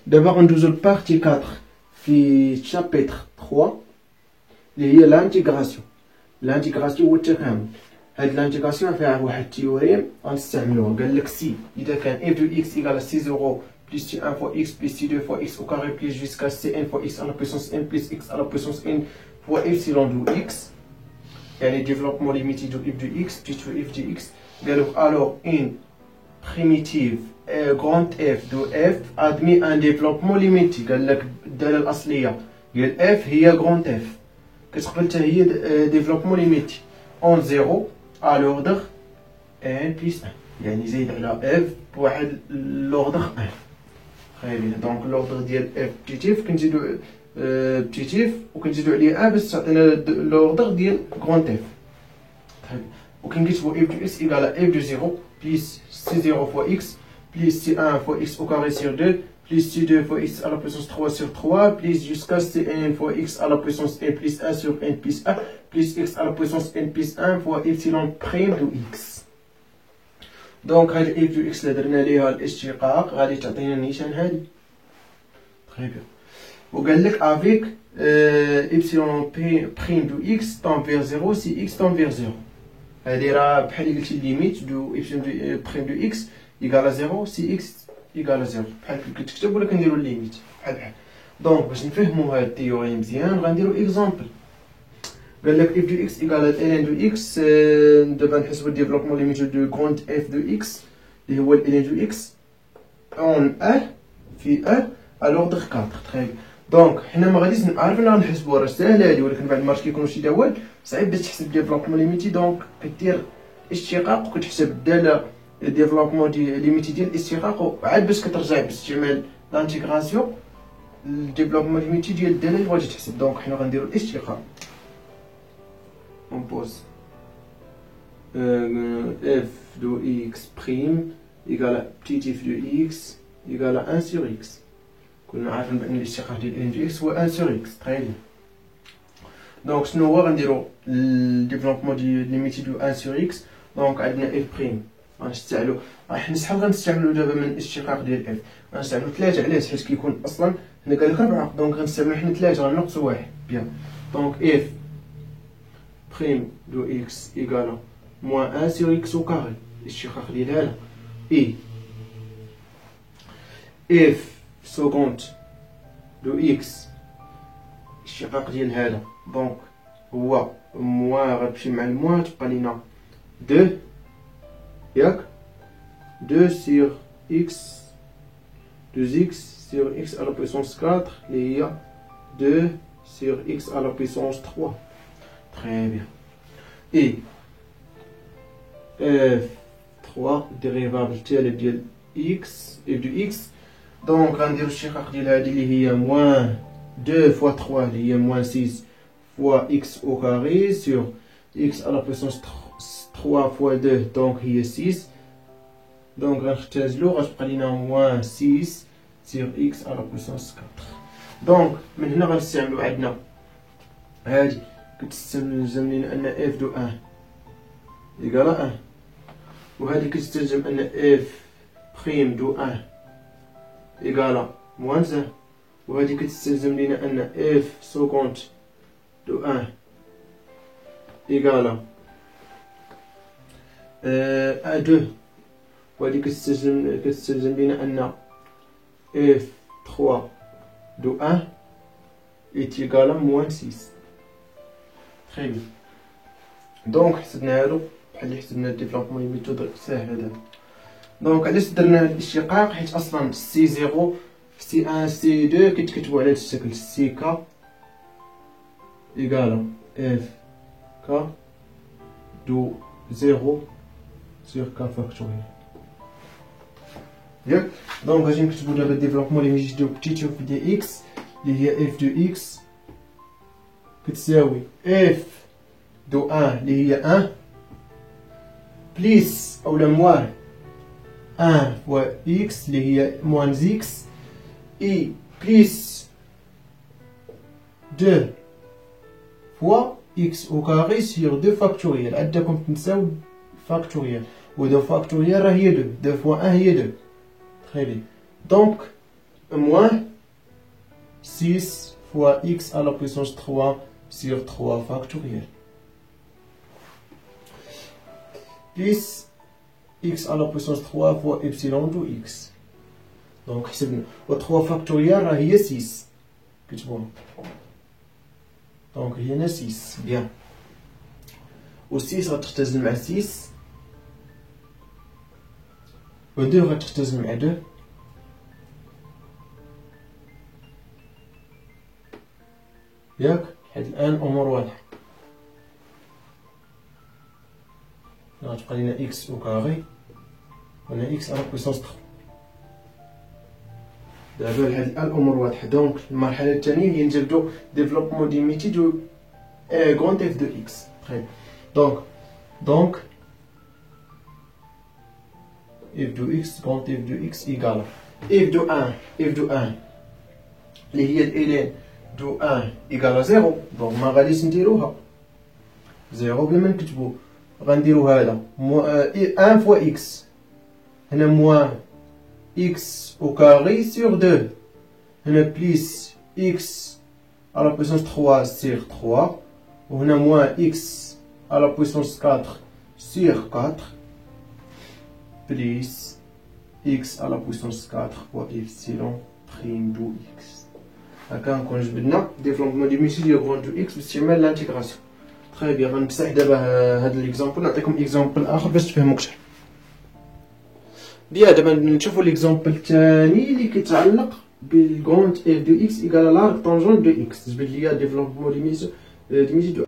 D'abord, on doit partie 4 في chapitre 3 اللي هي l'intégration. L'intégration هو التكامل. هاد l'intégration فيها واحد التيوريم غنستعملوه. قال لك سي إذا كان f de x égale à c0 plus c1 fois x plus c2 fois x au carré plus jusqu'à cn fois x à la puissance n plus x à la puissance n fois epsilon de x. يعني développement limité de f de x plus f de x. قال لك alors une primitive grand f de f admet un développement limité. قال لك الدالة الأصلية ديال f هي grand f كتقبل حتى هي développement limité en 0 à l'ordre n plus 1 يعني زايد على f بواحد l'ordre 1. très bien donc l'ordre ديال f بتيتيف كنزيدو بتيتيف وكنزيدو عليه 1 باش تعطينا l'ordre ديال grand f. très bien وكنكتبو f de x égale à f de 0 plus c0 fois x plus c1 fois x au carré sur 2 plus c2 fois x à la puissance 3 sur 3 plus jusqu'à cn fois x à la puissance n plus 1 sur n plus 1 plus x à la puissance n plus 1 fois epsilon prime de x. donc هاد f de x اللي درنا ليها الاشتقاق غادي تعطينا النيشان هادي. très bien وقال لك avec epsilon prime de x tend vers 0 si x tend vers 0. هادي راه بحال اللي قلتي ليميت دو epsilon prime de x égale à 0 si x égale à 0 بحال كتكتب ولا كنديرو الليميت بحال. دونك باش نفهمو هاد التيوري مزيان غنديرو اكزامبل. قال لك f de x égale à ln de x. دابا نحسبو الديفلوبمون ليميتو دو كونت f de x اللي هو ln de x اون ا في ا على لوردر 4. تخيل دونك حنا ما غاديش عارفين نحسبوها راه ساهله هادي ولكن بعد المرات كيكونوا شي دوال صعيب باش تحسب ديفلوبمون ليميتي. دونك كدير اشتقاق وكتحسب الداله الديفلوبمون ديال ليميتي ديال الاشتقاق وعاد باش كترجع باستعمال لانتيغراسيون الديفلوبمون ليميتي ديال الداله اللي بغيتي تحسب. دونك حنا غنديرو الاشتقاق اون بوز f de x prime égale à petit f de x égale à 1 sur x. كنا عارفين بان الاشتقاق ديال n de x هو 1 sur x. très bien دونك شنو هو غنديرو الديفلوبمون ديال ليميتي دو 1 sur x. دونك عندنا f prime غنستعملو حنا شحال غنستعملو دابا من الاشتقاق ديال f غنستعملو 3 علاش حيت كيكون اصلا هنا قال لك 4 دونك غنستعملو حنا 3 غنقصو 1 بيان. دونك f prime de x égale à moins 1 sur x au carré الاشتقاق ديال هذا et f seconde de x الاشتقاق ديال هذا دونك هو موان غتمشي مع الموان تبقى لينا 2 ياك 2 sur x 2x sur x à la puissance 4 اللي هي 2 sur x à la puissance 3. très bien et f3 dérivable تالي ديال x f de x. دونك غنديرو الاشتقاق ديال هادي اللي هي موان 2 fois 3 اللي هي موان 6 fois x au carré sur x à la puissance 3 fois 2 دونك هي 6. دونك غنختزلو غتبقى لينا موان 6 sur x à la puissance 4. دونك من هنا غنستعملو عندنا هادي كتستلزم لينا ان f de 1 égale à 1 وهذه كتستلزم ان f prime de 1 égale à moins 1 وهذه كتستلزم لينا ان f seconde de 1 égale à 2 وهذه كتستلزم لينا ان f3 de 1 est égal à moins 6. très bien دونك حسبنا هادو بحال اللي حسبنا الديفلوبمون ليميتو ساهله دابا. دونك علاش درنا هاد الاشتقاق حيت اصلا سي 0 سي 1 سي 2 كيتكتبوا على هاد الشكل سي كا ايكالا اف كا دو 0 سور كا فاكتوريال ياك. دونك غادي نكتبوا دابا الديفلوبمون ليميتي دو بتيتو في دي اكس اللي هي اف دو اكس كتساوي اف دو 1 اللي هي 1 بليس اولا موان 1 فوا اكس اللي هي موان اكس اي بليس 2 فوا x au carré sur 2 factoriel. عندكم تنساو factoriel. و 2 factoriel راه هي 2. 2 fois 1 هي 2. Très bien. Donc, moins 6 fois x à la puissance 3 sur 3 factoriel. Plus x à la puissance 3 fois epsilon de x. Donc, حسبنا. و 3 factoriel راه هي 6. كتبوها. Donc, هنا 6. Bien. و 6 غتختزل مع 6. و 2 غتختزل مع 2. ياك حيت الان الامور واضحه. غتبقى لينا اكس او كاري وهنا اكس على بويسونس 3. دابا لهاد الان الامور واضحه. دونك المرحله الثانيه هي نجبدو ديفلوبمون دي ميتي دو غروند اف دو اكس. طيب دونك اف دو اكس غروند اف دو اكس ايكال اف دو 1 اللي هي الالين دو 1 ايكال 0. دونك ما غاديش نديروها 0 بلا ما نكتبو. غنديرو هذا 1 فوا اكس. هنا موان اكس او كاري سور 2. هنا بليس اكس على بويسونس 3 سيغ 3. وهنا موان اكس على بويسونس 4 سيغ 4 بليس اكس على بويسونس 4 فوا ابسيلون بريم دو اكس. هكا نكون جبدنا ديفلوبمون دي ميتي دو غروند دو اكس باستعمال لانتيغراسيون. تري بيان. غنمسح دابا هاد ليكزامبل نعطيكم اكزامبل اخر باش تفهموا اكثر. بيان. دابا نشوفوا ليكزامبل الثاني اللي كيتعلق بالغروند اف دو اكس ايكال لا طونجون دو اكس. جبد ليا ديفلوبمون دي ميتي دو